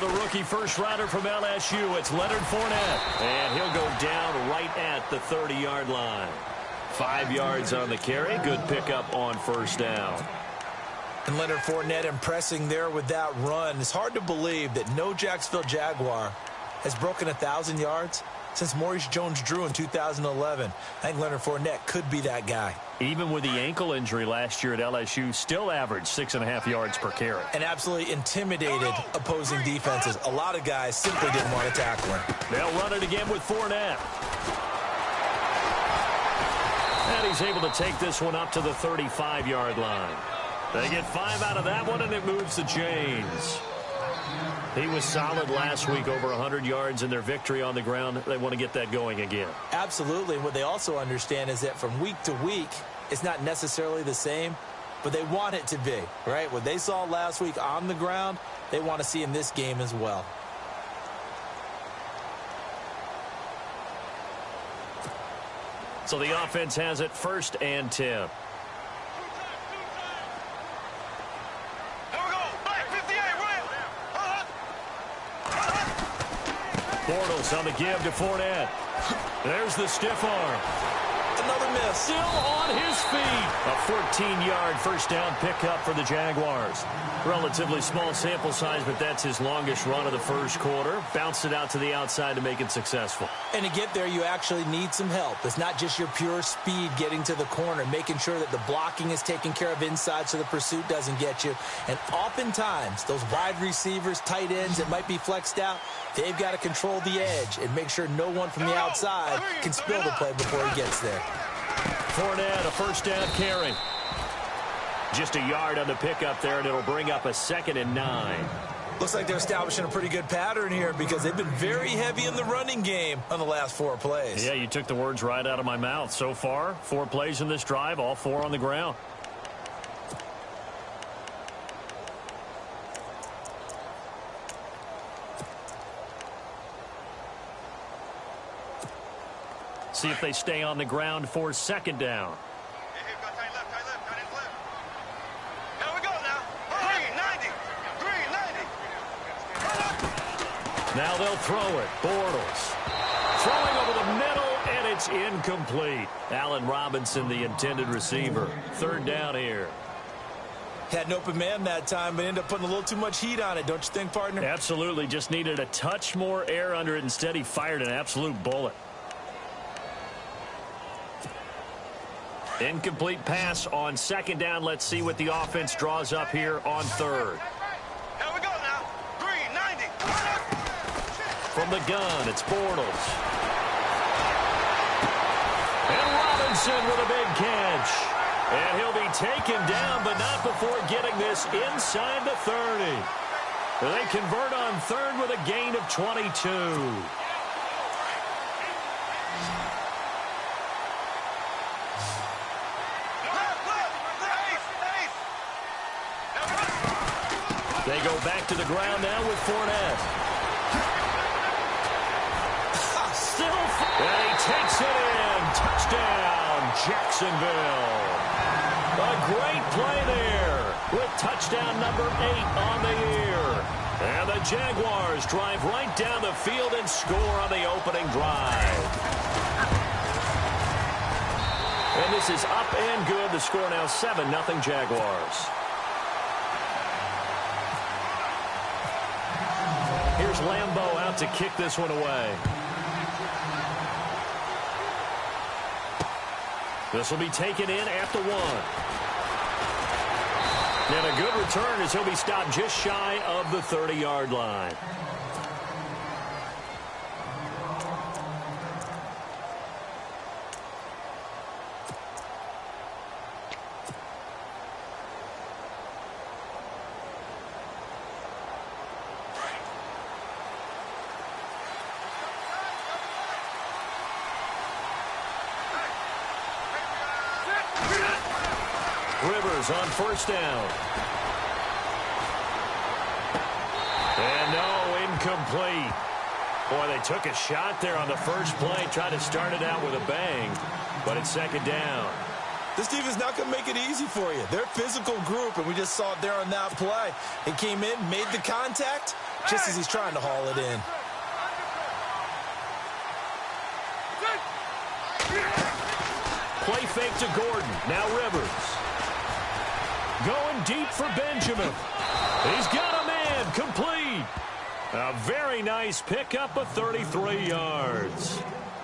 the rookie first-rounder from LSU. It's Leonard Fournette. And he'll go down right at the 30-yard line. 5 yards on the carry. Good pickup on first down. And Leonard Fournette impressing there with that run. It's hard to believe that no Jacksonville Jaguar has broken 1,000 yards since Maurice Jones-Drew in 2011. I think Leonard Fournette could be that guy. Even with the ankle injury last year at LSU, still averaged 6.5 yards per carry. And absolutely intimidated opposing defenses. A lot of guys simply didn't want to tackle him. They'll run it again with Fournette. And he's able to take this one up to the 35-yard line. They get 5 out of that one, and it moves the chains. He was solid last week, over 100 yards in their victory on the ground. They want to get that going again. Absolutely. And what they also understand is that from week to week, it's not necessarily the same, but they want it to be, right? What they saw last week on the ground, they want to see in this game as well. So the offense has it 1st and 10. Bortles on the give to Fournette. There's the stiff arm. Another miss. Still on his feet. A 14-yard first down pickup for the Jaguars. Relatively small sample size, but that's his longest run of the first quarter. Bounced it out to the outside to make it successful. And to get there, you actually need some help. It's not just your pure speed getting to the corner, making sure that the blocking is taken care of inside so the pursuit doesn't get you. And oftentimes, those wide receivers, tight ends that might be flexed out, they've got to control the edge and make sure no one from the outside can spill the play before he gets there. Fournette, a first down carry. Just a yard on the pickup there, and it'll bring up a 2nd and 9. Looks like they're establishing a pretty good pattern here because they've been very heavy in the running game on the last 4 plays. Yeah, you took the words right out of my mouth. So far, 4 plays in this drive, all 4 on the ground. See if they stay on the ground for 2nd down. Now they'll throw it. Bortles throwing over the middle, and it's incomplete. Allen Robinson, the intended receiver. 3rd down here. Had an open man that time, but ended up putting a little too much heat on it, don't you think, partner? Absolutely. Just needed a touch more air under it. Instead, he fired an absolute bullet. Incomplete pass on 2nd down. Let's see what the offense draws up here on 3rd. Here we go now. 390. From the gun, it's Bortles. And Robinson with a big catch. And he'll be taken down, but not before getting this inside the 30. They convert on 3rd with a gain of 22. They go back to the ground now with Fournette. Still, and he takes it in. Touchdown, Jacksonville. A great play there with touchdown number 8 on the year. And the Jaguars drive right down the field and score on the opening drive. And this is up and good. The score now 7-0 Jaguars. Here's Lambeau out to kick this one away. This will be taken in at the 1. And a good return as he'll be stopped just shy of the 30-yard line. Rivers on 1st down. And no, incomplete. Boy, they took a shot there on the first play. Tried to start it out with a bang, but it's 2nd down. This defense is not going to make it easy for you. They're a physical group, and we just saw it there on that play. He came in, made the contact, just as he's trying to haul it in. Play fake to Gordon. Now Rivers. Going deep for Benjamin. He's got a man. Complete. A very nice pickup of 33 yards.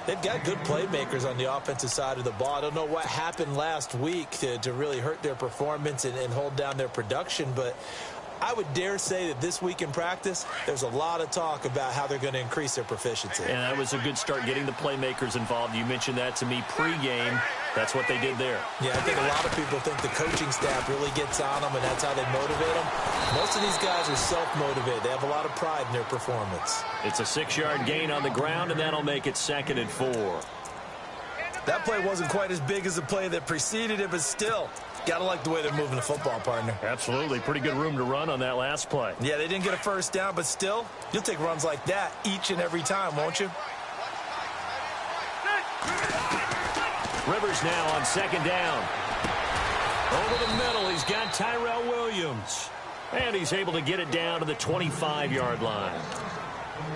They've got good playmakers on the offensive side of the ball. I don't know what happened last week to really hurt their performance and hold down their production, but I would dare say that this week in practice, there's a lot of talk about how they're going to increase their proficiency. And that was a good start getting the playmakers involved. You mentioned that to me pregame. That's what they did there. Yeah, I think a lot of people think the coaching staff really gets on them, and that's how they motivate them. Most of these guys are self-motivated. They have a lot of pride in their performance. It's a 6-yard gain on the ground, and that'll make it 2nd and 4. That play wasn't quite as big as the play that preceded it, but still, gotta like the way they're moving the football, partner. Absolutely. Pretty good room to run on that last play. Yeah, they didn't get a first down, but still, you'll take runs like that each and every time, won't you? Rivers now on 2nd down. Over the middle, he's got Tyrell Williams. And he's able to get it down to the 25-yard line.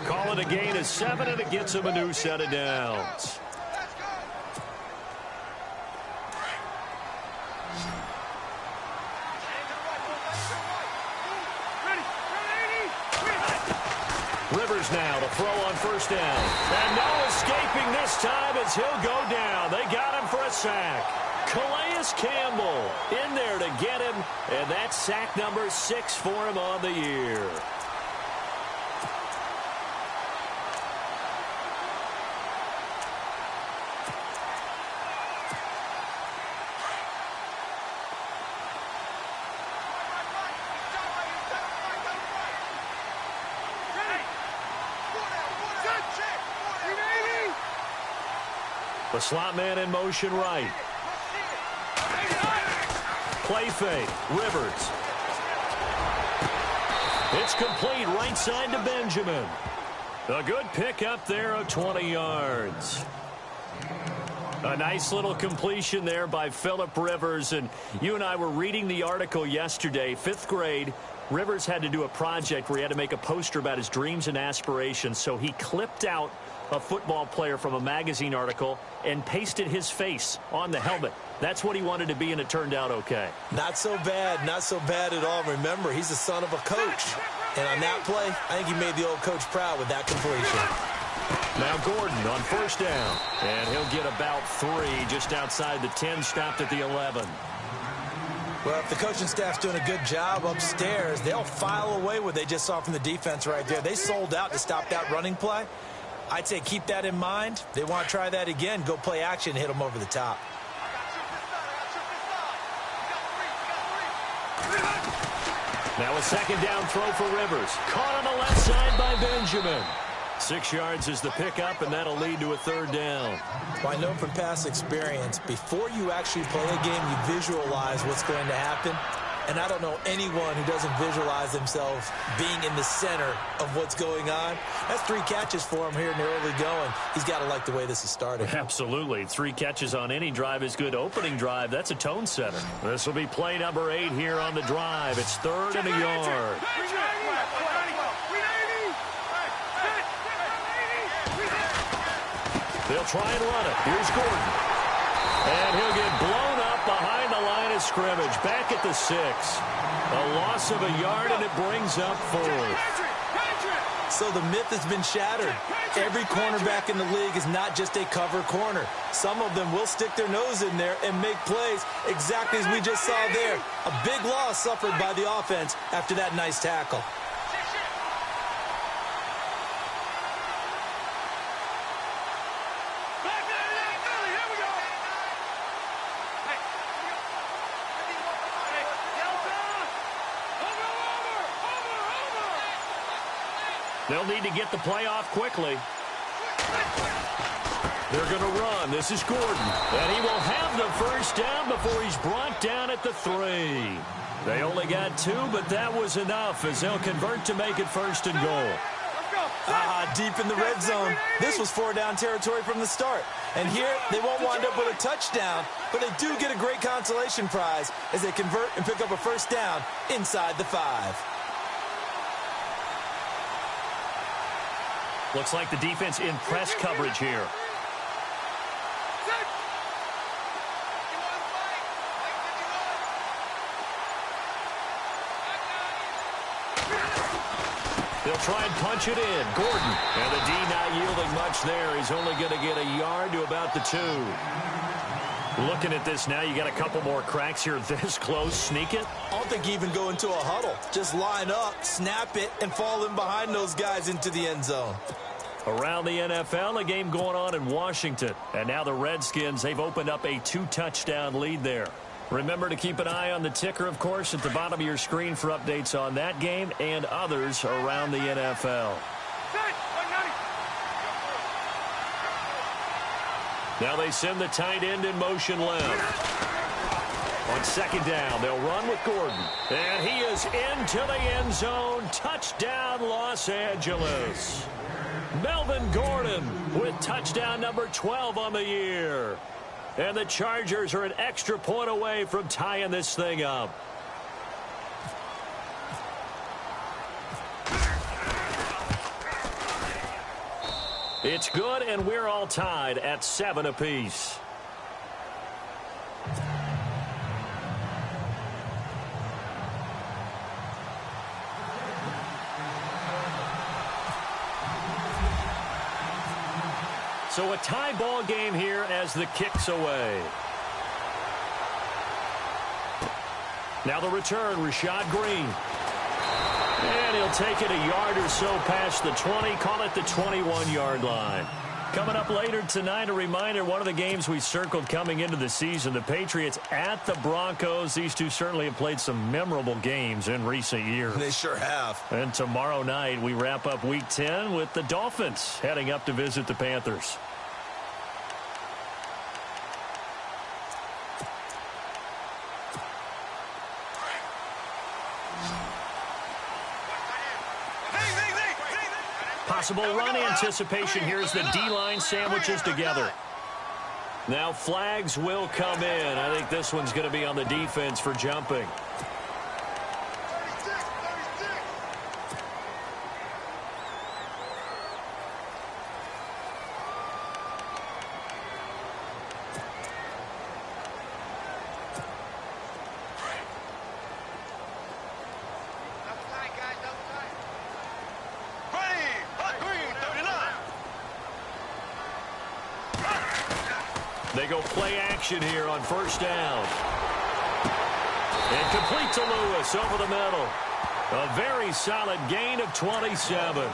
Call it a gain of 7, and it gets him a new set of downs. Rivers now to throw on 1st down. And no escaping this time as he'll go down. They got him for a sack. Calais Campbell in there to get him. And that's sack number 6 for him on the year. The slot man in motion right. Play fake. Rivers. It's complete right side to Benjamin. A good pickup there of 20 yards. A nice little completion there by Phillip Rivers. And you and I were reading the article yesterday, 5th grade. Rivers had to do a project where he had to make a poster about his dreams and aspirations. So he clipped out a football player from a magazine article and pasted his face on the helmet. That's what he wanted to be, and it turned out okay. Not so bad at all. Remember, he's the son of a coach. And on that play, I think he made the old coach proud with that completion. Now Gordon on 1st down. And he'll get about 3 just outside the 10, stopped at the 11. Well, if the coaching staff's doing a good job upstairs, they'll file away what they just saw from the defense right there. They sold out to stop that running play. I'd say keep that in mind. They want to try that again. Go play action and hit them over the top. Now a 2nd down throw for Rivers. Caught on the left side by Benjamin. 6 yards is the pickup, and that'll lead to a 3rd down. Well, I know from past experience, before you actually play a game, you visualize what's going to happen. And I don't know anyone who doesn't visualize themselves being in the center of what's going on. That's 3 catches for him here in the early going. He's got to like the way this is started. Absolutely. 3 catches on any drive is good. Opening drive, that's a tone setter. This will be play number 8 here on the drive. It's 3rd and a yard. They'll try and run it. Here's Gordon. And he'll get blown up behind the line of scrimmage. Back at the 6. A loss of a yard, and it brings up 4th. So the myth has been shattered. Every cornerback in the league is not just a cover corner. Some of them will stick their nose in there and make plays exactly as we just saw there. A big loss suffered by the offense after that nice tackle. They'll need to get the play off quickly. They're going to run. This is Gordon. And he will have the 1st down before he's brought down at the 3. They only got 2, but that was enough as they'll convert to make it 1st and goal. Deep in the red zone. This was 4-down territory from the start. And here, they won't wind up with a touchdown, but they do get a great consolation prize as they convert and pick up a first down inside the 5. Looks like the defense in press coverage here. They'll try and punch it in. Gordon. And the D not yielding much there. He's only going to get a yard to about the 2. Looking at this now, you got a couple more cracks here this close. Sneak it. I don't think you even go into a huddle. Just line up, snap it, and fall in behind those guys into the end zone. Around the NFL, a game going on in Washington. And now the Redskins, they've opened up a 2-touchdown lead there. Remember to keep an eye on the ticker, of course, at the bottom of your screen for updates on that game and others around the NFL. Now they send the tight end in motion left. On second down, they'll run with Gordon. And he is into the end zone. Touchdown, Los Angeles. Melvin Gordon with touchdown number 12 on the year. And the Chargers are an extra point away from tying this thing up. It's good, and we're all tied at 7 apiece. So a tie ball game here as the kick's away. Now the return, Rashad Green. And he'll take it a yard or so past the 20, call it the 21-yard line. Coming up later tonight, a reminder, one of the games we circled coming into the season, the Patriots at the Broncos. These two certainly have played some memorable games in recent years. They sure have. And tomorrow night, we wrap up Week 10 with the Dolphins heading up to visit the Panthers. Possible run anticipation here as the D-line sandwiches together. Now flags will come in. I think this one's going to be on the defense for jumping. They go play action here on first down. And complete to Lewis over the middle. A very solid gain of 27.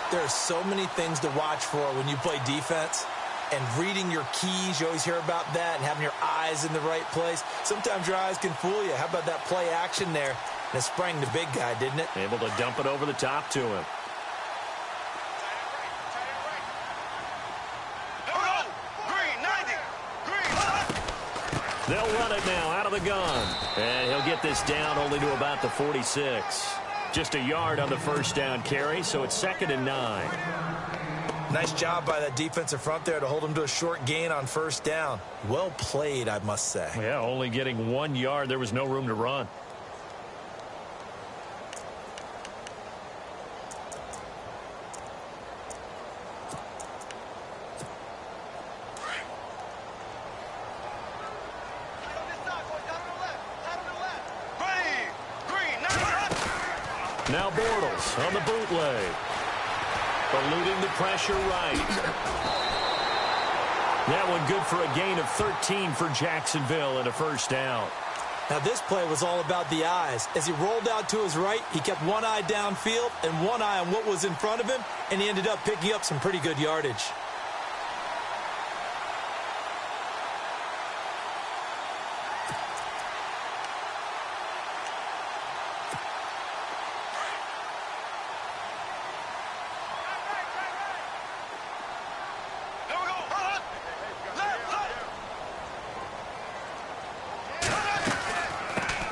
There are so many things to watch for when you play defense. And reading your keys, you always hear about that, and having your eyes in the right place. Sometimes your eyes can fool you. How about that play action there? And it sprang the big guy, didn't it? Able to dump it over the top to him. They'll run it now out of the gun. And he'll get this down only to about the 46. Just a yard on the first down carry, so it's 2nd and 9. Nice job by that defensive front there to hold him to a short gain on first down. Well played, I must say. Yeah, only getting 1 yard. There was no room to run. Now Bortles on the bootleg. Eluding the pressure right. That one good for a gain of 13 for Jacksonville and a first down. Now this play was all about the eyes. As he rolled out to his right, he kept one eye downfield and one eye on what was in front of him, and he ended up picking up some pretty good yardage.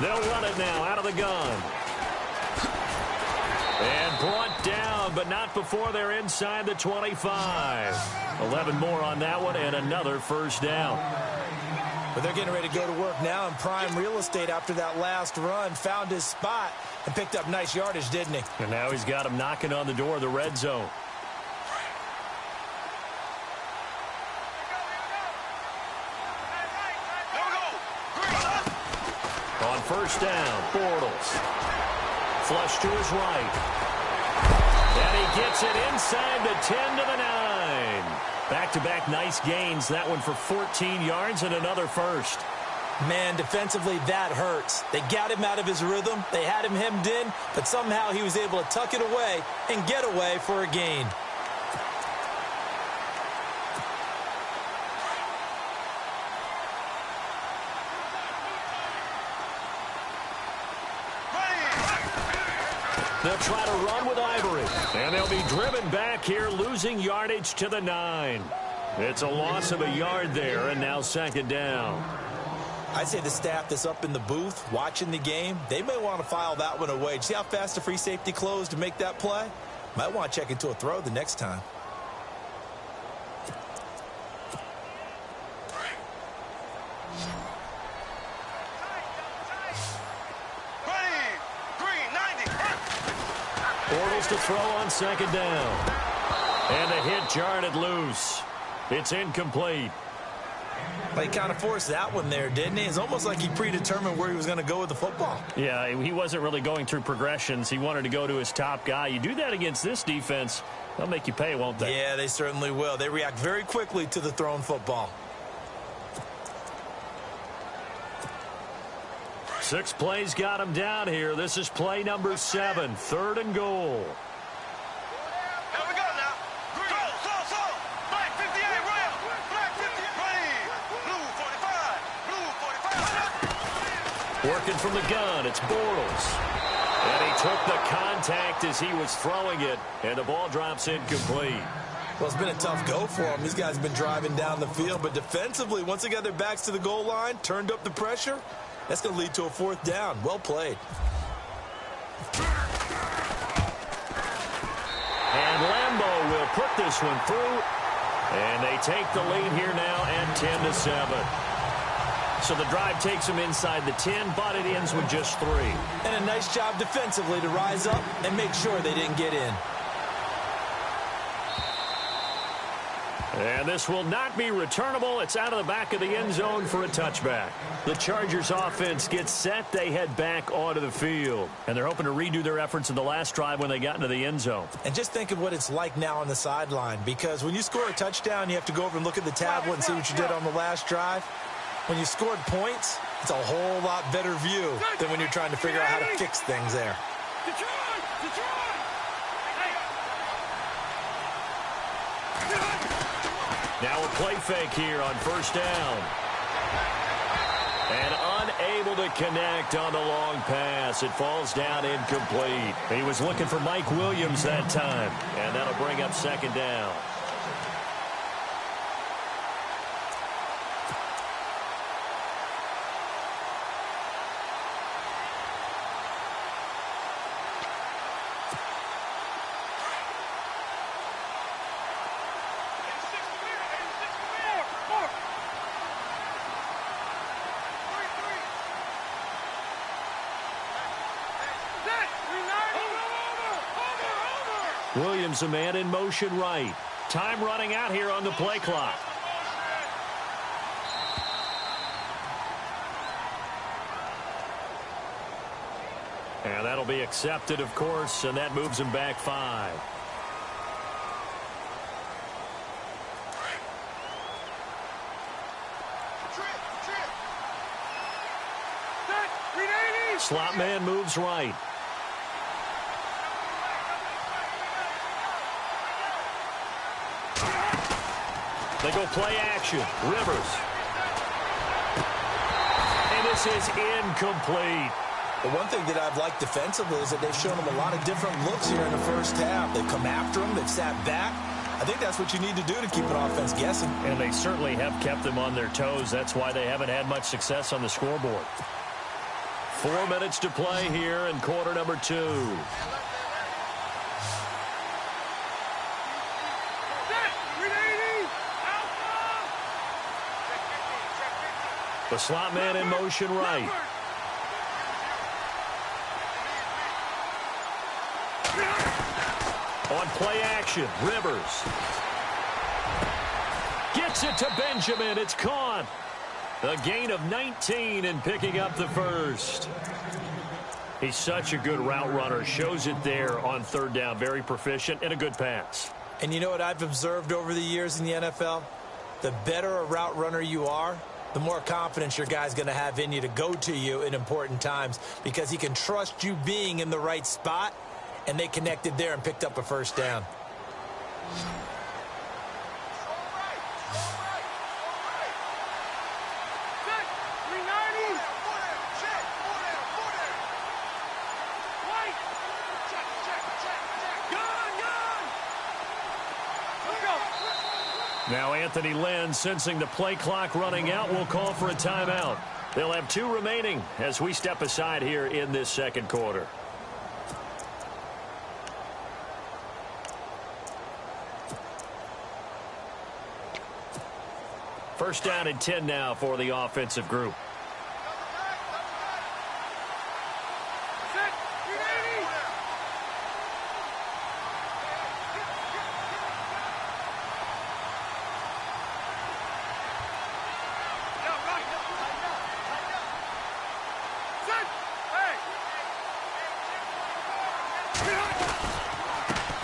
They'll run it now out of the gun. And brought down but not before they're inside the 25. 11 more on that one and another first down. But they're getting ready to go to work now in prime real estate after that last run. Found his spot and picked up nice yardage, didn't he? And now he's got him knocking on the door of the red zone. On first down, Bortles. Flush to his right. And he gets it inside the 10 to the 9. Back-to-back nice gains. That one for 14 yards and another first. Man, defensively, that hurts. They got him out of his rhythm. They had him hemmed in, but somehow he was able to tuck it away and get away for a gain. They'll try to run with Ivory. And they'll be driven back here, losing yardage to the 9. It's a loss of a yard there, and now second down. I'd say the staff that's up in the booth watching the game, they may want to file that one away. See how fast the free safety closed to make that play? Might want to check into a throw the next time. Bortles to throw on second down. And the hit jarred loose. It's incomplete. But he kind of forced that one there, didn't he? It's almost like he predetermined where he was going to go with the football. Yeah, he wasn't really going through progressions. He wanted to go to his top guy. You do that against this defense, they'll make you pay, won't they? Yeah, they certainly will. They react very quickly to the thrown football. 6 plays got him down here. This is play number 7, 3rd and goal. Here we go now. So. Black 58, Ram. Black 58, Ram. Blue 45. Blue 45. Working from the gun, it's Bortles. And he took the contact as he was throwing it, and the ball drops incomplete. Well, it's been a tough go for them. These guys have been driving down the field, but defensively, once they got their backs to the goal line, turned up the pressure, that's going to lead to a 4th down. Well played. And Lambeau will put this one through. And they take the lead here now at 10-7. So the drive takes them inside the 10, but it ends with just 3. And a nice job defensively to rise up and make sure they didn't get in. And this will not be returnable. It's out of the back of the end zone for a touchback. The Chargers offense gets set. They head back onto the field. And they're hoping to redo their efforts in the last drive when they got into the end zone. And just think of what it's like now on the sideline, because when you score a touchdown, you have to go over and look at the tablet and see what you did on the last drive. When you scored points, it's a whole lot better view than when you're trying to figure out how to fix things there. Now a play fake here on first down. And unable to connect on the long pass. It falls down incomplete. He was looking for Mike Williams that time. And that'll bring up second down. Williams, a man in motion right. Time running out here on the play clock. And that'll be accepted, of course, and that moves him back 5. Slot man moves right. They go play action. Rivers. And this is incomplete. The one thing that I've liked defensively is that they've shown them a lot of different looks here in the first half. They've come after them. They've sat back. I think that's what you need to do to keep an offense guessing. And they certainly have kept them on their toes. That's why they haven't had much success on the scoreboard. 4 minutes to play here in quarter number 2. The slot man in motion right. On play action, Rivers. Gets it to Benjamin. It's caught. A gain of 19 and picking up the first. He's such a good route runner. Shows it there on third down. Very proficient and a good pass. And you know what I've observed over the years in the NFL? The better a route runner you are, the more confidence your guy's going to have in you to go to you in important times because he can trust you being in the right spot, and they connected there and picked up a first down. Now Anthony Lynn, sensing the play clock running out, will call for a timeout. They'll have 2 remaining as we step aside here in this second quarter. First down and 10 now for the offensive group.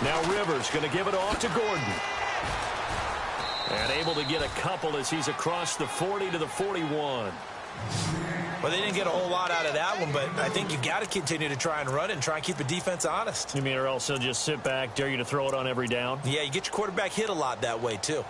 Now Rivers going to give it off to Gordon. And able to get a couple as he's across the 40 to the 41. Well, they didn't get a whole lot out of that one, but I think you got to continue to try and run it and try and keep the defense honest. You mean or else they'll just sit back, dare you to throw it on every down? Yeah, you get your quarterback hit a lot that way, too.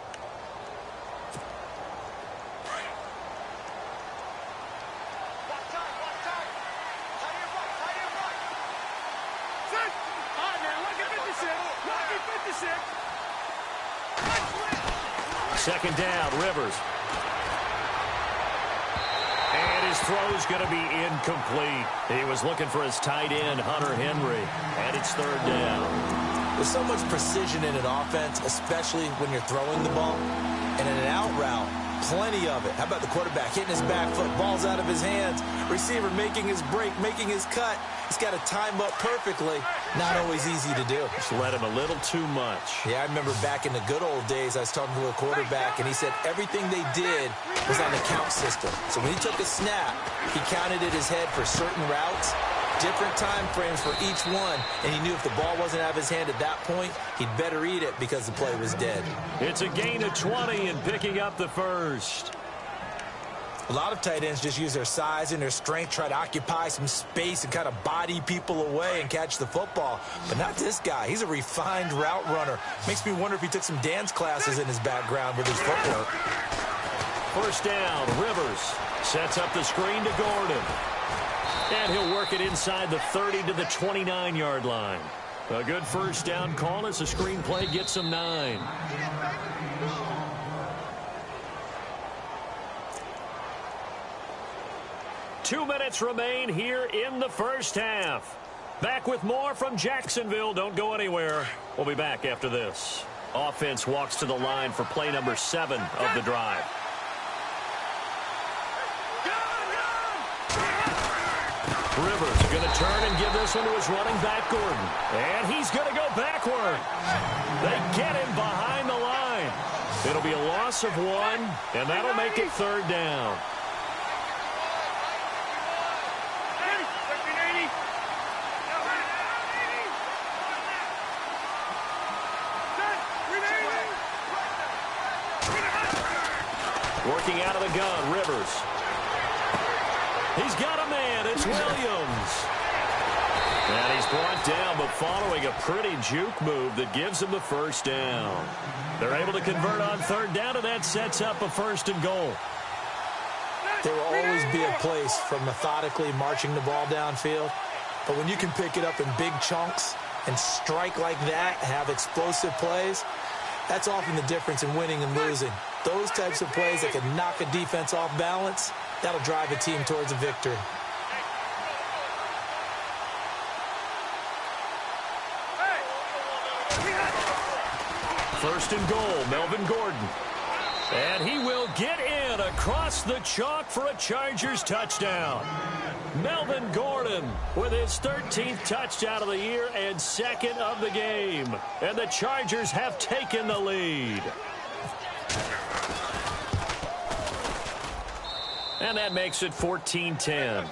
Second down, Rivers. And his throw's going to be incomplete. He was looking for his tight end, Hunter Henry. And it's third down. There's so much precision in an offense, especially when you're throwing the ball. And in an out route, plenty of it. How about the quarterback hitting his back foot, ball's out of his hands, receiver making his break, making his cut. He's got to time up perfectly. Not always easy to do. Just let him a little too much. Yeah, I remember back in the good old days, I was talking to a quarterback, and he said everything they did was on the count system. So when he took a snap, he counted in his head for certain routes, different time frames for each one, and he knew if the ball wasn't out of his hand at that point, he'd better eat it because the play was dead. It's a gain of 20 and picking up the first. A lot of tight ends just use their size and their strength, try to occupy some space and kind of body people away and catch the football. But not this guy. He's a refined route runner. Makes me wonder if he took some dance classes in his background with his footwork. First down, Rivers sets up the screen to Gordon. And he'll work it inside the 30 to the 29-yard line. A good first down call as the screen play gets him 9. Two minutes remain here in the first half. Back with more from Jacksonville. Don't go anywhere. We'll be back after this. Offense walks to the line for play number 7 of the drive. Rivers going to turn and give this one to his running back, Gordon. And he's going to go backward. They get him behind the line. It'll be a loss of 1, and that'll make it third down. Working out of the gun, Rivers. He's got a man. It's Williams. And he's brought down, but following a pretty juke move that gives him the first down. They're able to convert on third down, and that sets up a 1st and goal. There will always be a place for methodically marching the ball downfield. But when you can pick it up in big chunks and strike like that, have explosive plays, that's often the difference in winning and losing. Those types of plays that can knock a defense off balance, that'll drive a team towards a victory. First and goal, Melvin Gordon. And he will get in across the chalk for a Chargers touchdown. Melvin Gordon with his 13th touchdown of the year and second of the game. And the Chargers have taken the lead. And that makes it 14-10.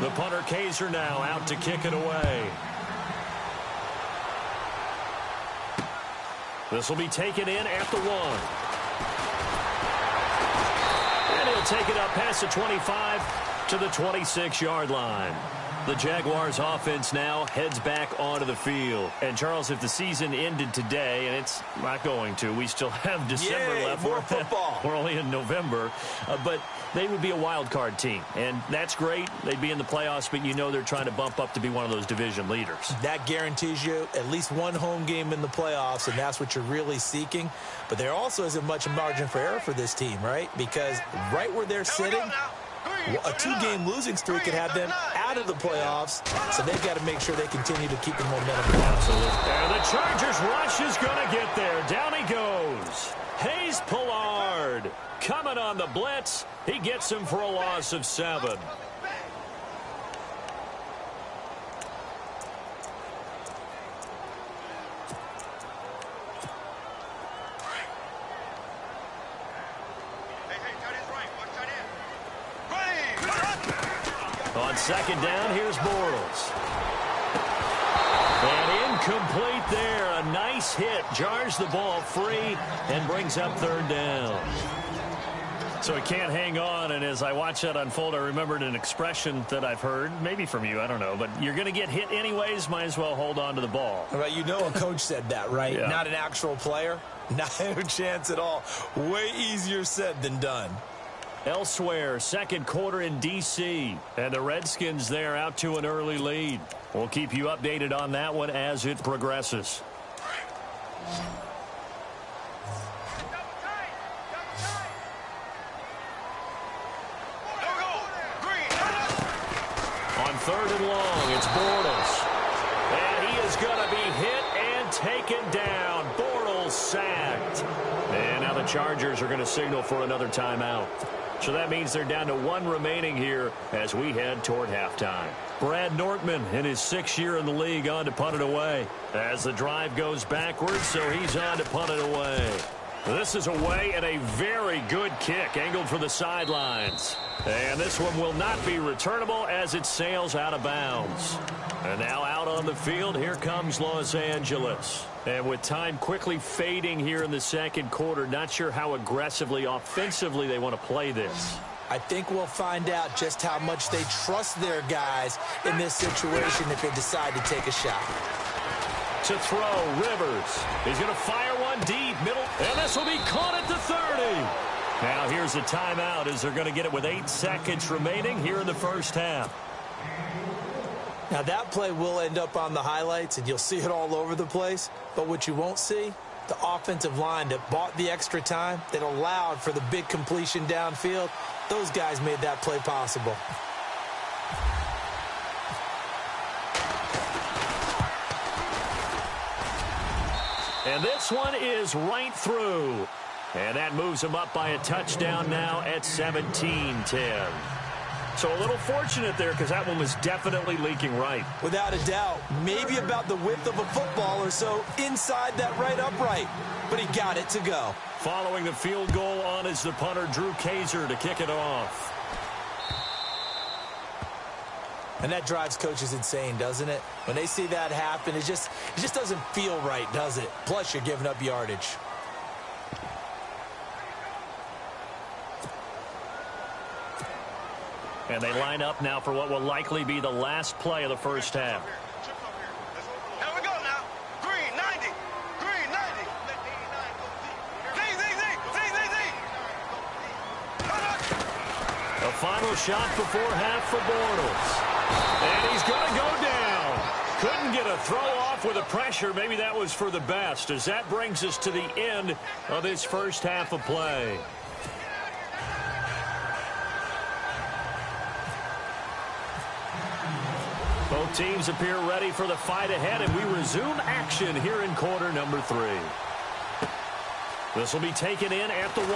The punter Kaiser now out to kick it away. This will be taken in at the 1. And he'll take it up past the 25 to the 26-yard line. The Jaguars offense now heads back onto the field. And, Charles, if the season ended today, and it's not going to, we still have December left. More football. We're only in November. But they would be a wild card team. And that's great. They'd be in the playoffs, but you know they're trying to bump up to be one of those division leaders. That guarantees you at least one home game in the playoffs, and that's what you're really seeking. But there also isn't much margin for error for this team, right? Because right where they're sitting, a two-game losing streak could have them out of the playoffs, so they've got to make sure they continue to keep the momentum going. Absolutely. And the Chargers rush is going to get there. Down he goes. Hayes Pollard coming on the blitz. He gets him for a loss of 7. On second down, here's Bortles. And incomplete there. A nice hit. Jars the ball free and brings up third down. So he can't hang on, and as I watch that unfold, I remembered an expression that I've heard, maybe from you, I don't know, but you're going to get hit anyways, might as well hold on to the ball. Well, you know a coach said that, right? Yeah. Not an actual player. Not a chance at all. Way easier said than done. Elsewhere, second quarter in D.C., and the Redskins there out to an early lead. We'll keep you updated on that one as it progresses. On third and long, it's Bortles. And he is going to be hit and taken down. Bortles sacked. And now the Chargers are going to signal for another timeout. So that means they're down to 1 remaining here as we head toward halftime. Brad Nortman in his 6th year in the league on to punt it away. As the drive goes backwards, so he's on to punt it away. This is away and a very good kick angled for the sidelines. And this one will not be returnable as it sails out of bounds. And now out on the field, here comes Los Angeles. And with time quickly fading here in the second quarter, not sure how aggressively, offensively they want to play this. I think we'll find out just how much they trust their guys in this situation if they decide to take a shot. To throw, Rivers. He's going to fire one deep, middle, and this will be caught at the 30. Now here's a timeout as they're going to get it with 8 seconds remaining here in the first half. Now that play will end up on the highlights, and you'll see it all over the place. But what you won't see, the offensive line that bought the extra time, that allowed for the big completion downfield, those guys made that play possible. And this one is right through. And that moves them up by a touchdown now at 17-10. So a little fortunate there because that one was definitely leaking right. Without a doubt. Maybe about the width of a football or so inside that right upright. But he got it to go. Following the field goal on is the punter, Drew Kaiser, to kick it off. And that drives coaches insane, doesn't it? When they see that happen, it just doesn't feel right, does it? Plus, you're giving up yardage. And they line up now for what will likely be the last play of the first half. Here we go now. Green, 90. Green, 90. A final shot before half for Bortles. And he's going to go down. Couldn't get a throw off with the pressure. Maybe that was for the best, as that brings us to the end of this first half of play. Both teams appear ready for the fight ahead, and we resume action here in quarter number 3. This will be taken in at the 1.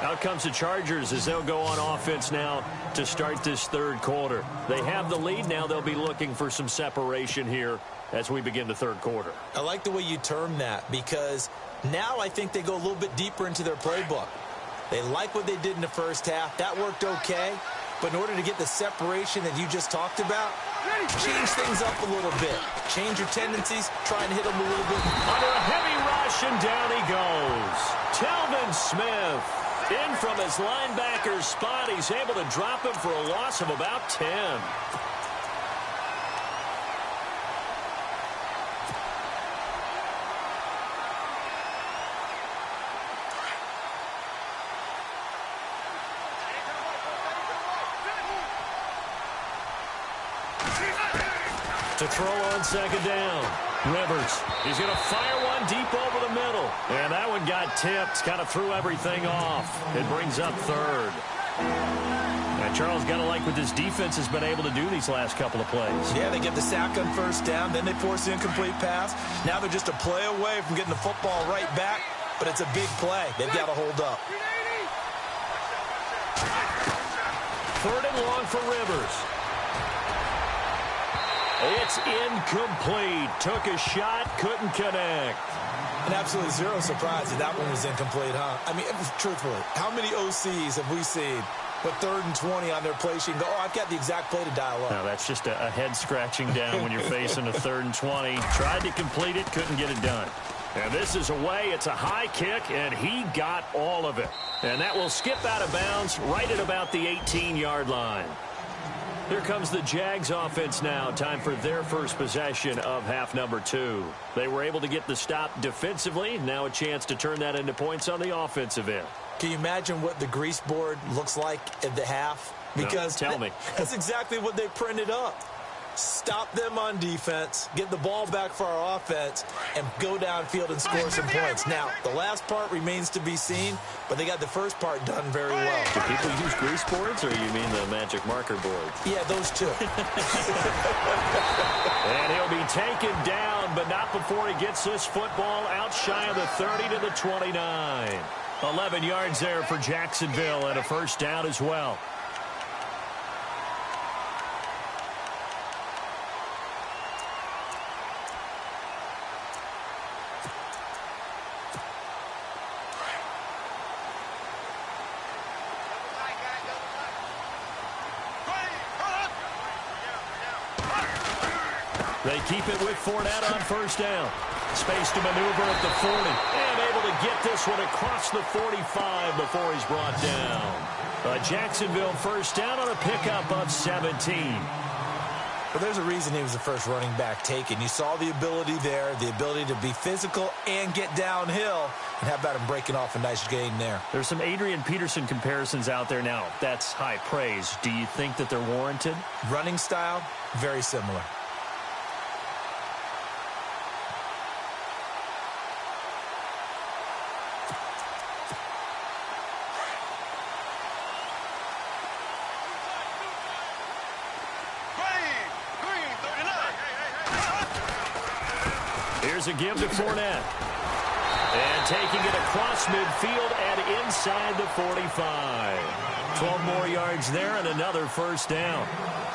Out comes the Chargers as they'll go on offense now to start this third quarter. They have the lead now. They'll be looking for some separation here as we begin the third quarter. I like the way you term that, because now I think they go a little bit deeper into their playbook. They like what they did in the first half. That worked okay. But in order to get the separation that you just talked about, change things up a little bit. Change your tendencies. Try and hit them a little bit. Under a heavy rush, and down he goes. Telvin Smith. In from his linebacker's spot, he's able to drop him for a loss of about 10. To throw on second down. Rivers, he's going to fire one deep over the middle. And that one got tipped, kind of threw everything off. It brings up third. And Charles, got to like what this defense has been able to do these last couple of plays. Yeah, they get the sack on first down, then they force the incomplete pass. Now they're just a play away from getting the football right back, but it's a big play. They've got to hold up. Third and long for Rivers. It's incomplete. Took a shot, couldn't connect. And absolutely zero surprise that that one was incomplete, huh? I mean, truthfully, how many OCs have we seen with 3rd and 20 on their play sheet and go, oh, I've got the exact play to dial up? No, that's just a head scratching down when you're facing a 3rd and 20. Tried to complete it, couldn't get it done. And this is away. It's a high kick, and he got all of it. And that will skip out of bounds right at about the 18-yard line. Here comes the Jags offense now. Time for their first possession of half number 2. They were able to get the stop defensively. Now a chance to turn that into points on the offensive end. Can you imagine what the grease board looks like at the half? Because no, tell me. That's exactly what they printed up. Stop them on defense, get the ball back for our offense, and go downfield and score some points. Now, the last part remains to be seen, but they got the first part done very well. Do people use grease boards, or you mean the magic marker boards? Yeah, those two. And he'll be taken down, but not before he gets this football out shy of the 30 to the 29. 11 yards there for Jacksonville, and a first down as well. They keep it with Fournette on first down. Space to maneuver at the 40. And able to get this one across the 45 before he's brought down. A Jacksonville first down on a pickup of 17. Well, there's a reason he was the first running back taken. You saw the ability there, the ability to be physical and get downhill. And how about him breaking off a nice gain there? There's some Adrian Peterson comparisons out there now. That's high praise. Do you think that they're warranted? Running style, very similar. Here's a give to Fournette. And taking it across midfield and inside the 45. 12 more yards there and another first down.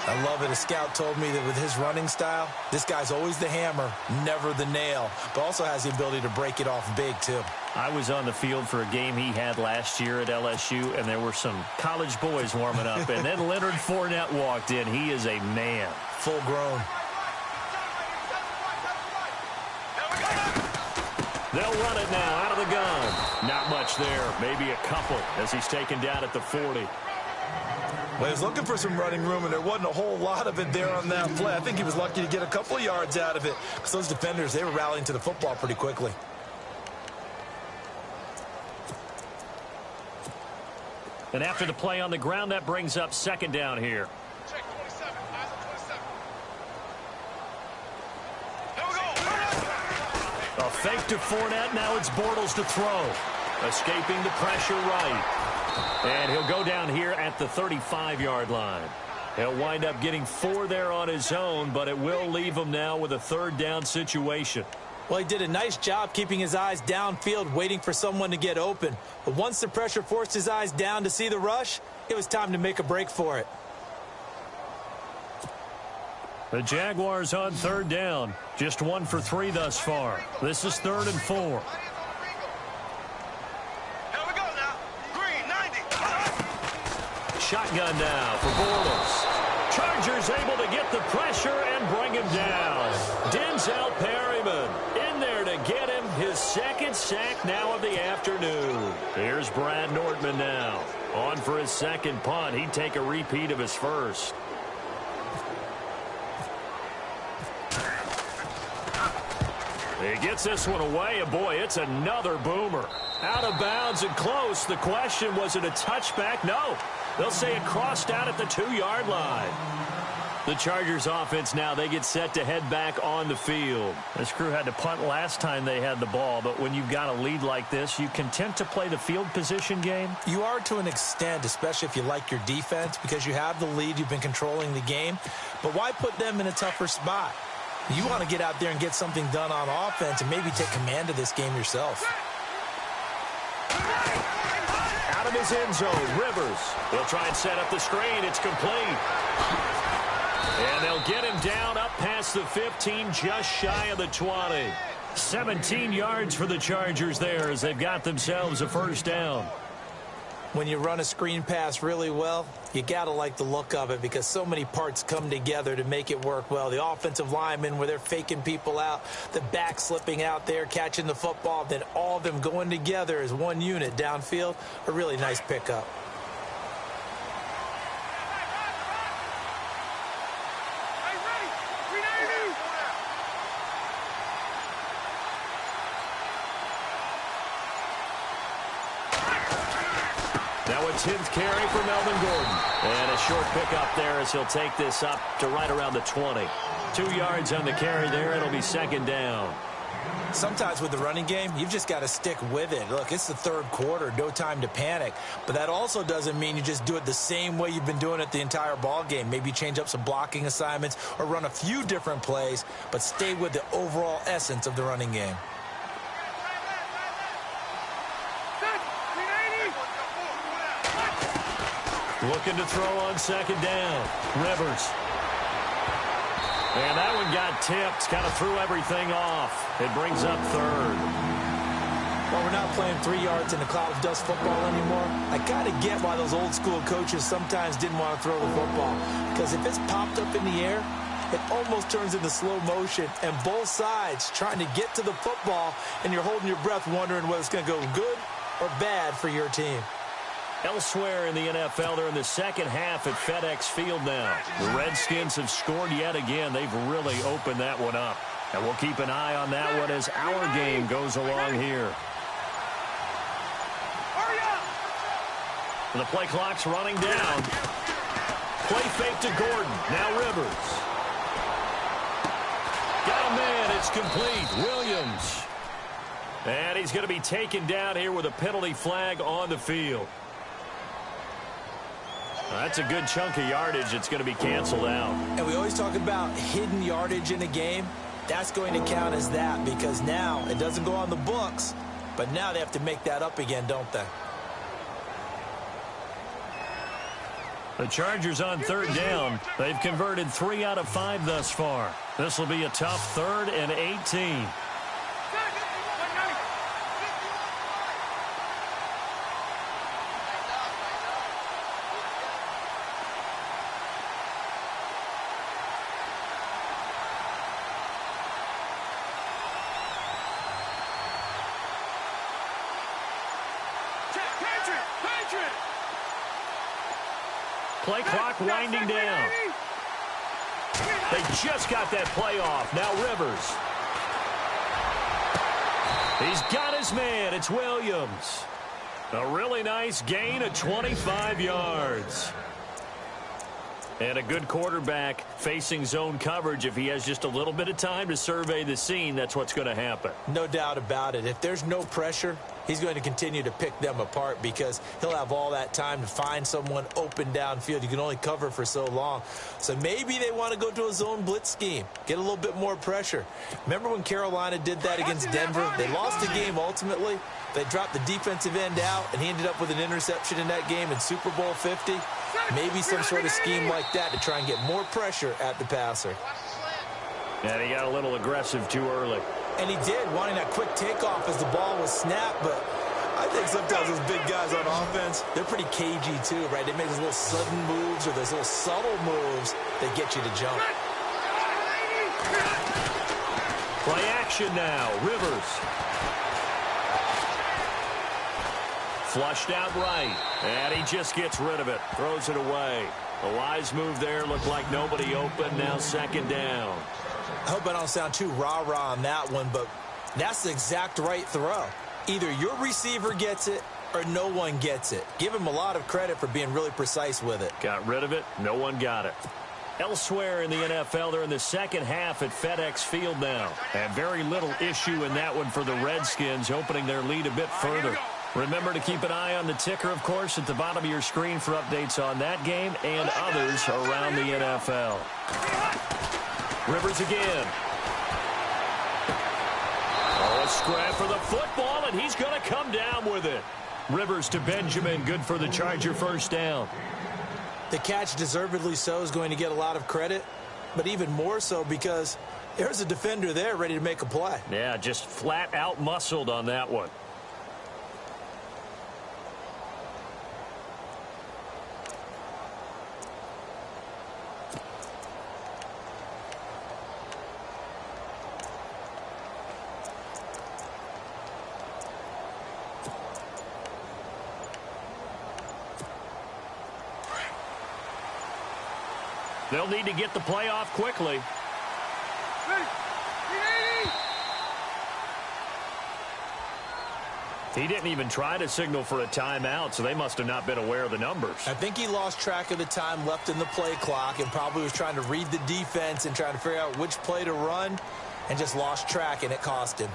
I love it. A scout told me that with his running style, this guy's always the hammer, never the nail, but also has the ability to break it off big, too. I was on the field for a game he had last year at LSU, and there were some college boys warming up, and then Leonard Fournette walked in. He is a man. Full grown. They'll run it now out of the gun. Not much there. Maybe a couple as he's taken down at the 40. Well, he was looking for some running room, and there wasn't a whole lot of it there on that play. I think he was lucky to get a couple of yards out of it because those defenders, they were rallying to the football pretty quickly. And after the play on the ground, that brings up second down here. Check 27. Eyes on 27. A fake to Fournette. Now it's Bortles to throw. Escaping the pressure right. And he'll go down here at the 35-yard line. He'll wind up getting 4 there on his own, but it will leave him now with a third down situation. Well, he did a nice job keeping his eyes downfield, waiting for someone to get open. But once the pressure forced his eyes down to see the rush, it was time to make a break for it. The Jaguars on third down. Just 1 for 3 thus far. This is 3rd and 4. Here we go now. Green, 90. Shotgun now for Bortles. Chargers able to get the pressure and bring him down. Denzel Perryman in there to get him his second sack now of the afternoon. Here's Brad Nordman now. On for his second punt. He'd take a repeat of his first. He gets this one away, and boy, it's another boomer. Out of bounds and close. The question, was it a touchback? No. They'll say it crossed out at the 2-yard line. The Chargers offense now, they get set to head back on the field. This crew had to punt last time they had the ball, but when you've got a lead like this, you content to play the field position game? You are to an extent, especially if you like your defense, because you have the lead, you've been controlling the game. But why put them in a tougher spot? You want to get out there and get something done on offense and maybe take command of this game yourself. Out of his end zone, Rivers. He'll try and set up the screen. It's complete. And they'll get him down up past the 15, just shy of the 20. 17 yards for the Chargers there as they've got themselves a first down. When you run a screen pass really well, you got to like the look of it because so many parts come together to make it work well. The offensive linemen where they're faking people out, the back slipping out there, catching the football, then all of them going together as one unit downfield. A really nice pickup. Now a 10th carry for Melvin Gordon. And a short pickup there as he'll take this up to right around the 20. 2 yards on the carry there. It'll be second down. Sometimes with the running game, you've just got to stick with it. Look, it's the third quarter, no time to panic. But that also doesn't mean you just do it the same way you've been doing it the entire ball game. Maybe change up some blocking assignments or run a few different plays, but stay with the overall essence of the running game. Looking to throw on second down. Rivers. And that one got tipped. Kind of threw everything off. It brings up third. Well, we're not playing 3 yards in a cloud of dust football anymore. I got to get why those old school coaches sometimes didn't want to throw the football. Because if it's popped up in the air, it almost turns into slow motion. And both sides trying to get to the football, and you're holding your breath wondering whether it's going to go good or bad for your team. Elsewhere in the NFL, they're in the second half at FedEx Field now. The Redskins have scored yet again. They've really opened that one up. And we'll keep an eye on that one as our game goes along here. The play clock's running down. Play fake to Gordon. Now Rivers. Got a man. It's complete. Williams. And he's going to be taken down here with a penalty flag on the field. That's a good chunk of yardage. It's going to be canceled out. And we always talk about hidden yardage in a game. That's going to count as that because now it doesn't go on the books, but now they have to make that up again, don't they? The Chargers on third down. They've converted 3 out of 5 thus far. This will be a tough 3rd and 18. Play clock winding down. They just got that play off. Now Rivers. He's got his man. It's Williams. A really nice gain of 25 yards. And a good quarterback facing zone coverage. If he has just a little bit of time to survey the scene, that's what's going to happen. No doubt about it. If there's no pressure, he's going to continue to pick them apart because he'll have all that time to find someone open downfield. You can only cover for so long. So maybe they want to go to a zone blitz scheme, get a little bit more pressure. Remember when Carolina did that against Denver? They lost the game ultimately. They dropped the defensive end out, and he ended up with an interception in that game in Super Bowl 50. Maybe some sort of scheme like that to try and get more pressure at the passer. And he got a little aggressive too early. And he did, wanting that quick takeoff as the ball was snapped. But I think sometimes those big guys on offense, they're pretty cagey too, right? They make those little sudden moves or those little subtle moves that get you to jump. Play action now. Rivers. Flushed out right. And he just gets rid of it. Throws it away. A wise move there. Looked like nobody open. Now second down. I hope I don't sound too rah-rah on that one, but that's the exact right throw. Either your receiver gets it or no one gets it. Give him a lot of credit for being really precise with it. Got rid of it. No one got it. Elsewhere in the NFL, they're in the second half at FedEx Field now. And very little issue in that one for the Redskins, opening their lead a bit further. Remember to keep an eye on the ticker, of course, at the bottom of your screen for updates on that game and others around the NFL. Rivers again. Oh, a scrap for the football, and he's going to come down with it. Rivers to Benjamin, good for the Charger first down. The catch, deservedly so, is going to get a lot of credit, but even more so because there's a defender there ready to make a play. Yeah, just flat out muscled on that one. They'll need to get the play off quickly. He didn't even try to signal for a timeout, so they must have not been aware of the numbers. I think he lost track of the time left in the play clock and probably was trying to read the defense and trying to figure out which play to run and just lost track, and it cost him.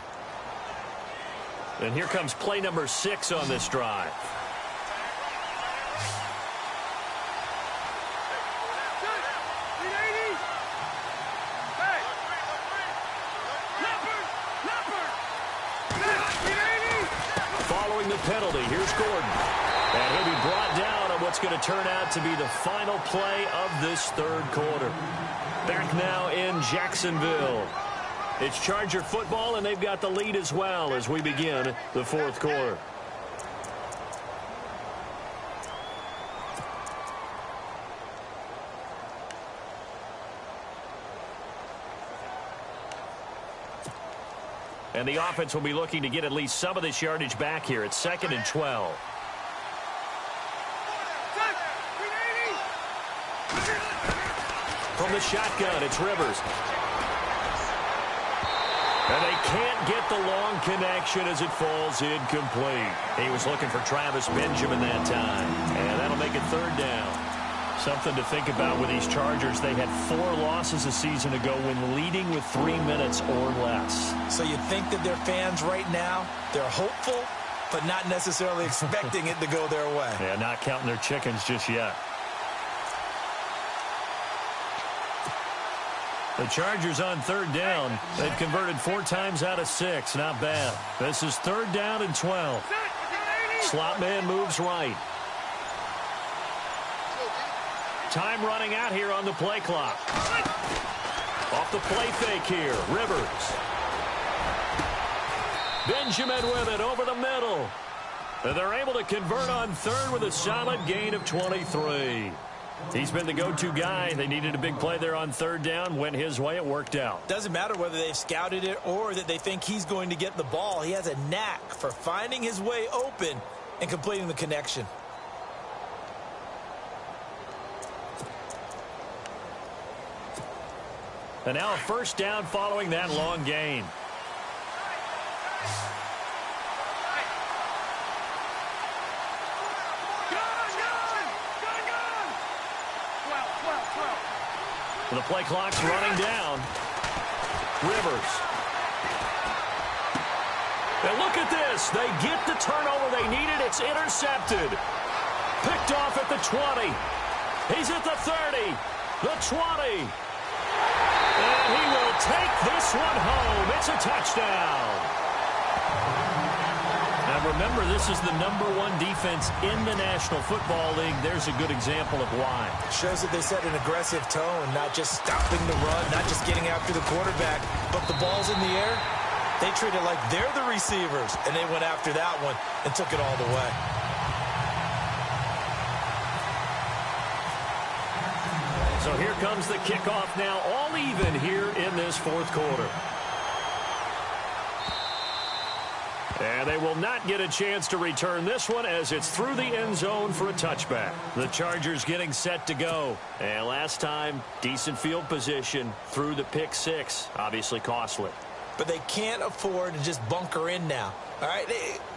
And here comes play number 6 on this drive. Penalty. Here's Gordon. And he'll be brought down on what's going to turn out to be the final play of this third quarter. Back now in Jacksonville. It's Charger football, and they've got the lead as well as we begin the fourth quarter. And the offense will be looking to get at least some of this yardage back here. It's 2nd and 12. From the shotgun, it's Rivers. And they can't get the long connection as it falls incomplete. He was looking for Travis Benjamin that time. And that'll make it third down. Something to think about with these Chargers. They had 4 losses a season ago when leading with 3 minutes or less. So you think that their fans right now, they're hopeful, but not necessarily expecting it to go their way. Yeah, not counting their chickens just yet. The Chargers on third down. They've converted 4 times out of 6. Not bad. This is 3rd down and 12. Slot man moves right. Time running out here on the play clock. Off the play fake here, Rivers. Benjamin with it over the middle. And they're able to convert on third with a solid gain of 23. He's been the go-to guy. They needed a big play there on third down. Went his way. It worked out. Doesn't matter whether they've scouted it or that they think he's going to get the ball. He has a knack for finding his way open and completing the connection. And now a first down following that long gain. The play clock's running down. Rivers. And look at this. They get the turnover they needed. It's intercepted. Picked off at the 20. He's at the 30. The 20. And he will take this one home. It's a touchdown. Now remember, this is the #1 defense in the National Football League. There's a good example of why. Shows that they set an aggressive tone, not just stopping the run, not just getting after the quarterback, but the ball's in the air. They treat it like they're the receivers, and they went after that one and took it all the way. So here comes the kickoff now, all even here in this fourth quarter. And they will not get a chance to return this one as it's through the end zone for a touchback. The Chargers getting set to go. And last time, decent field position through the pick six. Obviously costly. But they can't afford to just bunker in now. All right,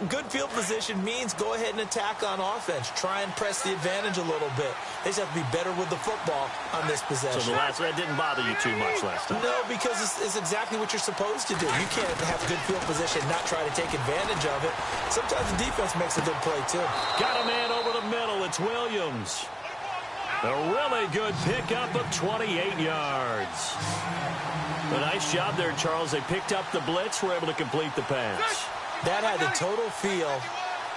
good field position means go ahead and attack on offense. Try and press the advantage a little bit. They just have to be better with the football on this possession. So that didn't bother you too much last time? No, because it's exactly what you're supposed to do. You can't have good field position and not try to take advantage of it. Sometimes the defense makes a good play, too. Got a man over the middle. It's Williams. A really good pickup of 28 yards. A nice job there, Charles. They picked up the blitz, were able to complete the pass. That had the total feel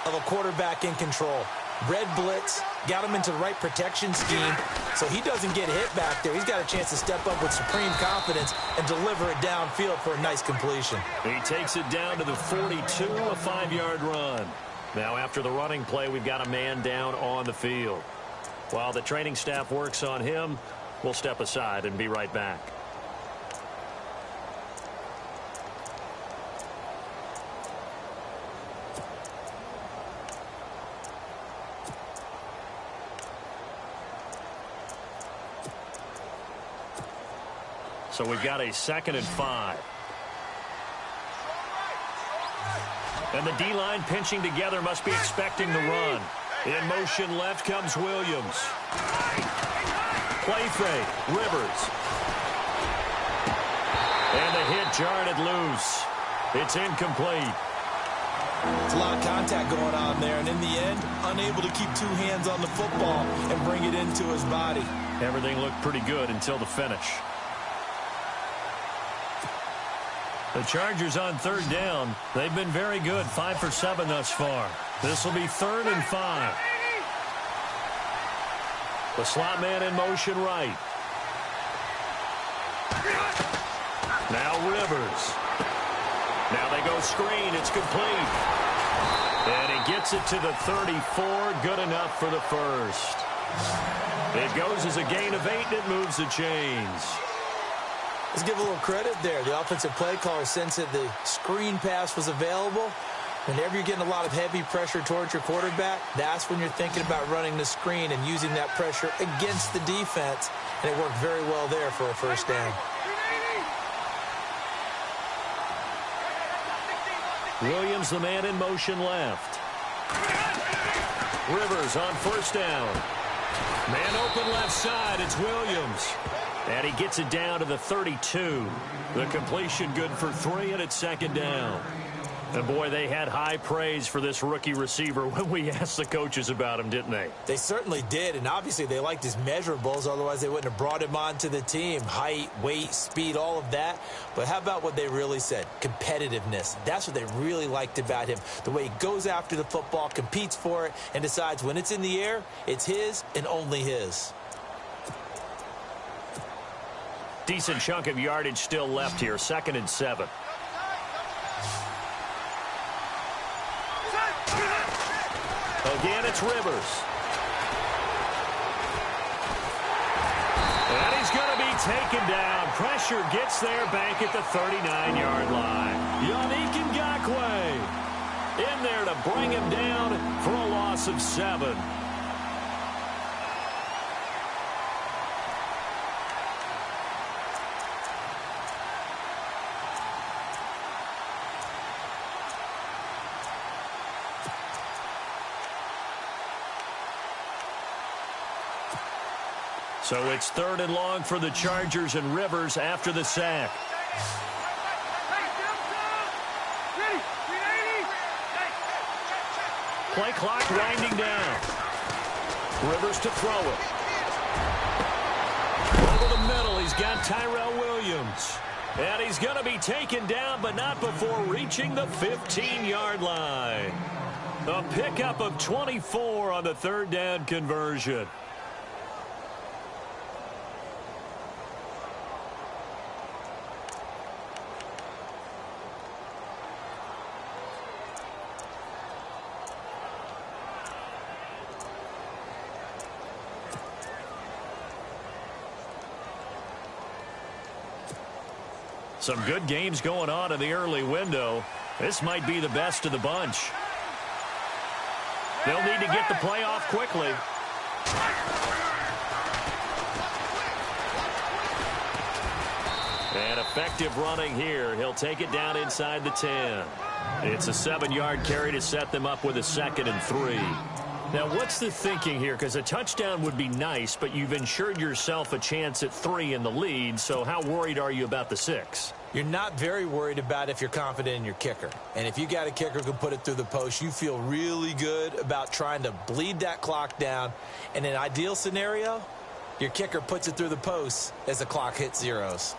of a quarterback in control. Red blitz, got him into the right protection scheme, so he doesn't get hit back there. He's got a chance to step up with supreme confidence and deliver it downfield for a nice completion. He takes it down to the 42, a 5-yard run. Now after the running play, we've got a man down on the field. While the training staff works on him, we'll step aside and be right back. So we've got a 2nd and 5. And the D-line pinching together, must be expecting the run. In motion left comes Williams. Play fake, Rivers. And the hit jarred it loose. It's incomplete. It's a lot of contact going on there, and in the end, unable to keep two hands on the football and bring it into his body. Everything looked pretty good until the finish. The Chargers on 3rd down. They've been very good, 5 for 7 thus far. This will be 3rd and 5. The slot man in motion right. Now Rivers. Now they go screen. It's complete. And he gets it to the 34. Good enough for the first. It goes as a gain of 8, and it moves the chains. Let's give a little credit there. The offensive play caller sensed that the screen pass was available. Whenever you're getting a lot of heavy pressure towards your quarterback, that's when you're thinking about running the screen and using that pressure against the defense. And it worked very well there for a first down. Williams, the man in motion left. Rivers on 1st down. Man open left side. It's Williams. And he gets it down to the 32. The completion good for 3, and it's 2nd down. And, boy, they had high praise for this rookie receiver when we asked the coaches about him, didn't they? They certainly did, and obviously they liked his measurables. Otherwise, they wouldn't have brought him onto the team. Height, weight, speed, all of that. But how about what they really said? Competitiveness. That's what they really liked about him. The way he goes after the football, competes for it, and decides when it's in the air, it's his and only his. Decent chunk of yardage still left here. 2nd and 7. Again, it's Rivers. And he's going to be taken down. Pressure gets there back at the 39-yard line. Yannick Ngakoue in there to bring him down for a loss of 7. So it's 3rd and long for the Chargers, and Rivers after the sack. Play clock winding down. Rivers to throw it. Over the middle, he's got Tyrell Williams. And he's going to be taken down, but not before reaching the 15-yard line. A pickup of 24 on the third down conversion. Some good games going on in the early window. This might be the best of the bunch. They'll need to get the play off quickly. And effective running here. He'll take it down inside the 10. It's a 7-yard carry to set them up with a 2nd and 3. Now, what's the thinking here? Because a touchdown would be nice, but you've ensured yourself a chance at 3 in the lead, so how worried are you about the 6? You're not very worried about if you're confident in your kicker. And if you got a kicker who can put it through the post, you feel really good about trying to bleed that clock down. In an ideal scenario, your kicker puts it through the post as the clock hits zeros.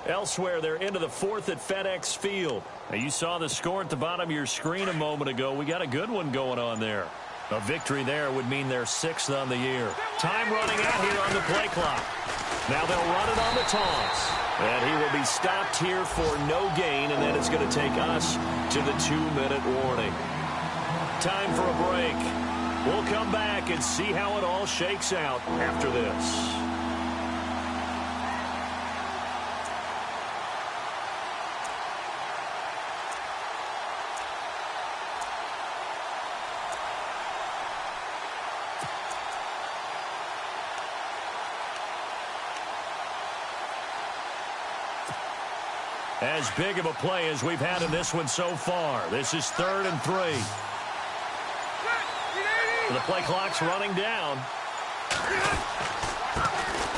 Elsewhere, they're into the 4th at FedEx Field. Now, you saw the score at the bottom of your screen a moment ago. We got a good one going on there. A victory there would mean they're 6th on the year. Time running out here on the play clock. Now they'll run it on the toss. And he will be stopped here for no gain, and then it's going to take us to the 2-minute warning. Time for a break. We'll come back and see how it all shakes out after this. As big of a play as we've had in this one so far. This is 3rd and 3. The play clock's running down.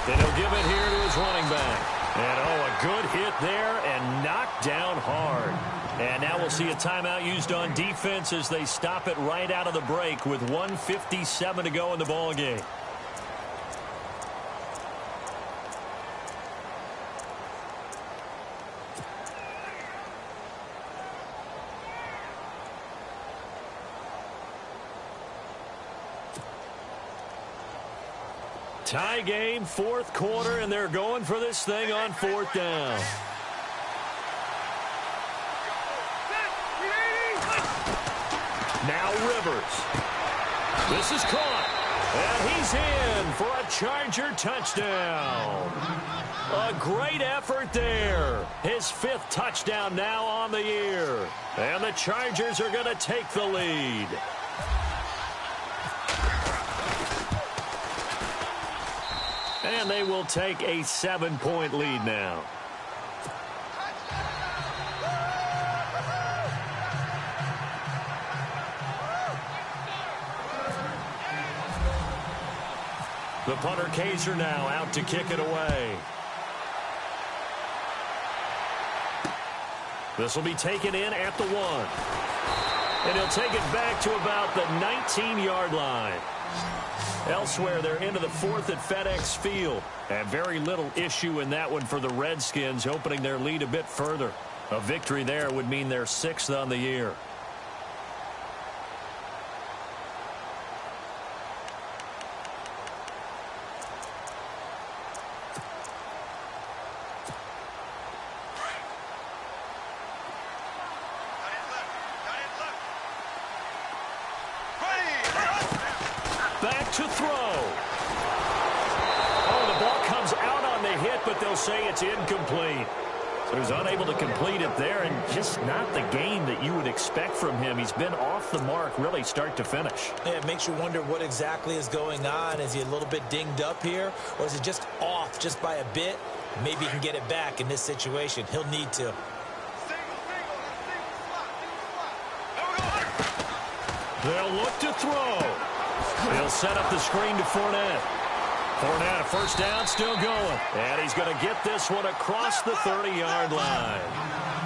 And he'll give it here to his running back. And, a good hit there and knocked down hard. And now we'll see a timeout used on defense as they stop it right out of the break with 1:57 to go in the ballgame. Tie game, 4th quarter, and they're going for this thing on 4th down. Now Rivers. This is caught. And he's in for a Charger touchdown. A great effort there. His 5th touchdown now on the year. And the Chargers are going to take the lead. And they will take a 7-point lead now. The punter Kaiser now out to kick it away. This will be taken in at the 1. And he'll take it back to about the 19-yard line. Elsewhere, they're into the 4th at FedEx Field. And very little issue in that one for the Redskins, opening their lead a bit further. A victory there would mean they're 6th on the year. Back to throw. Oh, the ball comes out on the hit, but they'll say it's incomplete. So he's unable to complete it there, and just not the game that you would expect from him. He's been off the mark really start to finish. Yeah, it makes you wonder what exactly is going on. Is he a little bit dinged up here, or is it just off just by a bit? Maybe he can get it back in this situation. He'll need to. They'll look to throw. He'll set up the screen to Fournette. Fournette, a first down, still going. And he's going to get this one across the 30-yard line.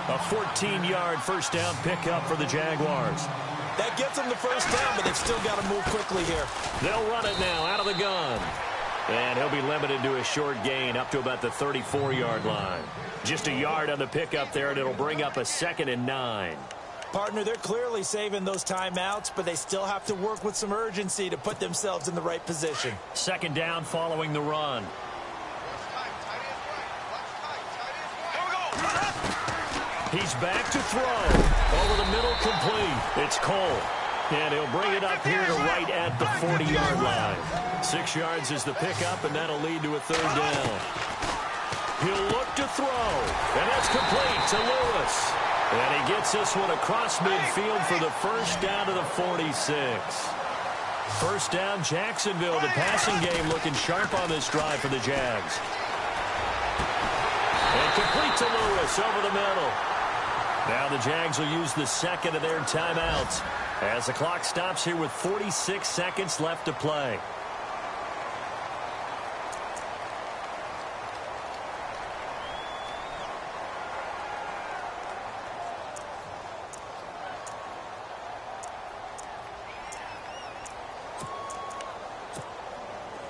A 14-yard first down pickup for the Jaguars. That gets them the first down, but they've still got to move quickly here. They'll run it now out of the gun. And he'll be limited to a short gain up to about the 34-yard line. Just a yard on the pickup there, and it'll bring up a 2nd and 9. Partner, they're clearly saving those timeouts, but they still have to work with some urgency to put themselves in the right position. 2nd down following the run. He's back to throw. Over the middle, complete. It's Cole. And he'll bring it up here to right at the 40-yard line. 6 yards is the pickup, and that'll lead to a 3rd down. He'll look to throw, and that's complete to Lewis. And he gets this one across midfield for the first down to the 46. First down, Jacksonville. The passing game looking sharp on this drive for the Jags. And complete to Lewis over the middle. Now the Jags will use the 2nd of their timeouts as the clock stops here with 46 seconds left to play.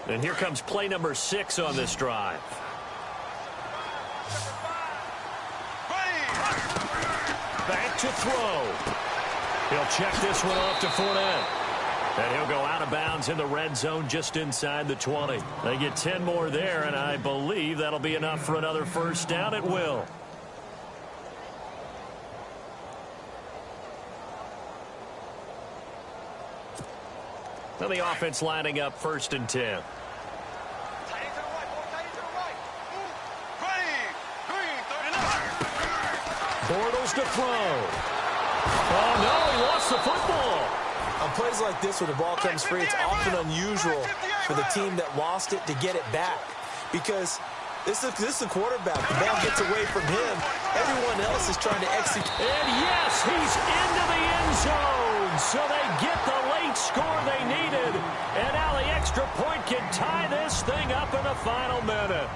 And here comes play number 6 on this drive. Back to throw. He'll check this one off to Fournette. And he'll go out of bounds in the red zone just inside the 20. They get 10 more there, and I believe that'll be enough for another first down. It will. Now the offense lining up 1st and 10. Bortles to throw. Oh, no, he lost the football. On plays like this where the ball comes free, it's often unusual for the team that lost it to get it back. Because this is the quarterback. The ball gets away from him. Everyone else is trying to execute. And yes, he's into the end zone. So they get the late score they needed. And now the extra point can tie this thing up in the final minute.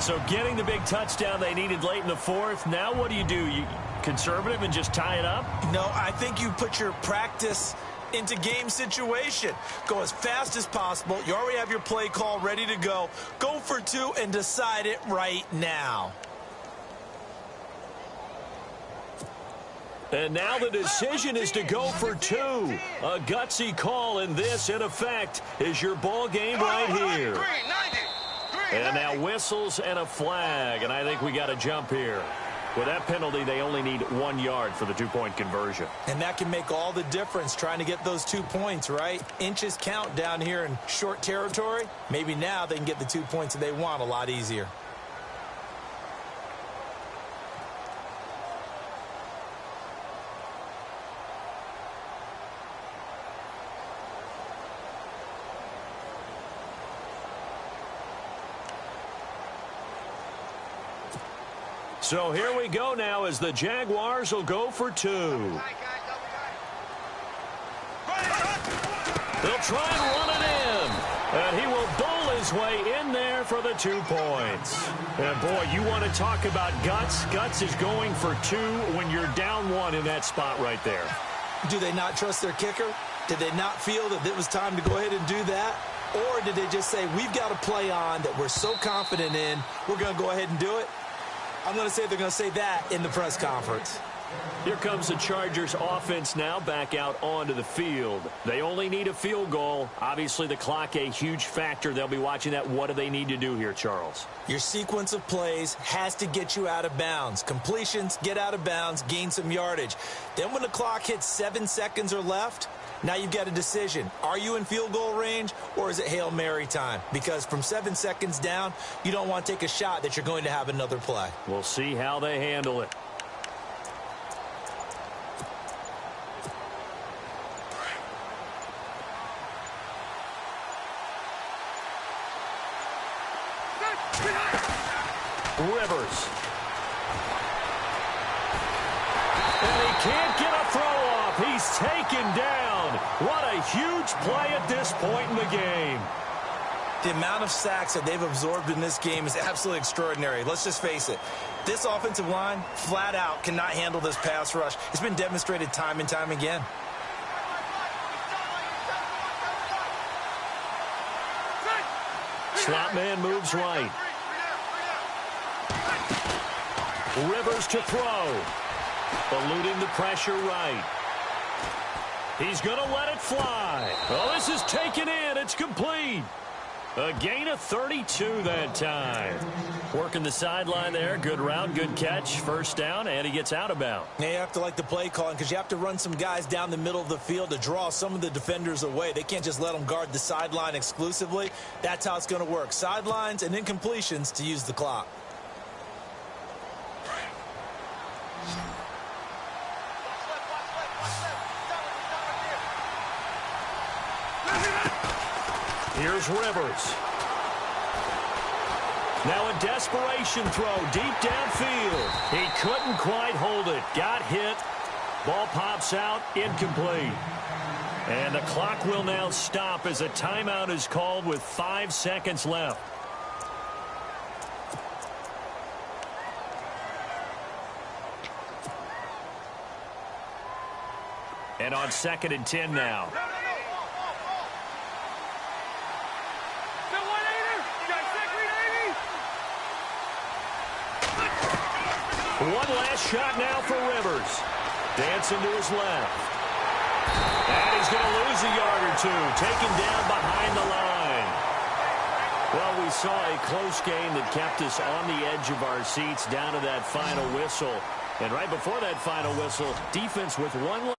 So getting the big touchdown they needed late in the 4th. Now what do? You conservative and just tie it up? No, I think you put your practice into game situation. Go as fast as possible. You already have your play call ready to go. Go for 2 and decide it right now. And now the decision is to go for 2. A gutsy call, and this, in effect, is your ball game right here. And now whistles and a flag, and I think we got a jump here. With that penalty, they only need 1 yard for the 2-point conversion. And that can make all the difference trying to get those 2 points, right? Inches count down here in short territory. Maybe now they can get the 2 points that they want a lot easier. So here we go now as the Jaguars will go for 2. They'll try and run it in. And he will bowl his way in there for the 2 points. And, boy, you want to talk about guts. Guts is going for 2 when you're down 1 in that spot right there. Do they not trust their kicker? Did they not feel that it was time to go ahead and do that? Or did they just say, we've got a play on that we're so confident in, we're going to go ahead and do it? I'm going to say they're going to say that in the press conference. Here comes the Chargers offense now back out onto the field. They only need a field goal. Obviously, the clock a huge factor. They'll be watching that. What do they need to do here, Charles? Your sequence of plays has to get you out of bounds. Completions, get out of bounds, gain some yardage. Then when the clock hits 7 seconds or left, now you've got a decision. Are you in field goal range or is it Hail Mary time? Because from 7 seconds down, you don't want to take a shot that you're going to have another play. We'll see how they handle it. Rivers. And he can't get a throw off. He's taken down. What a huge play at this point in the game. The amount of sacks that they've absorbed in this game is absolutely extraordinary. Let's just face it. This offensive line, flat out, cannot handle this pass rush. It's been demonstrated time and time again. Slot man moves right. Rivers to throw. Eluding the pressure right. He's going to let it fly. Oh, this is taken in. It's complete. A gain of 32 that time. Working the sideline there. Good route, good catch. First down, and he gets out of bounds. Now you have to like the play calling because you have to run some guys down the middle of the field to draw some of the defenders away. They can't just let them guard the sideline exclusively. That's how it's going to work. Sidelines and incompletions to use the clock. Here's Rivers. Now a desperation throw deep downfield. He couldn't quite hold it. Got hit. Ball pops out. Incomplete. And the clock will now stop as a timeout is called with 5 seconds left. And on 2nd and 10 now. One last shot now for Rivers. Dancing to his left. And he's going to lose a yard or two. Taken down behind the line. Well, we saw a close game that kept us on the edge of our seats down to that final whistle. And right before that final whistle, defense with one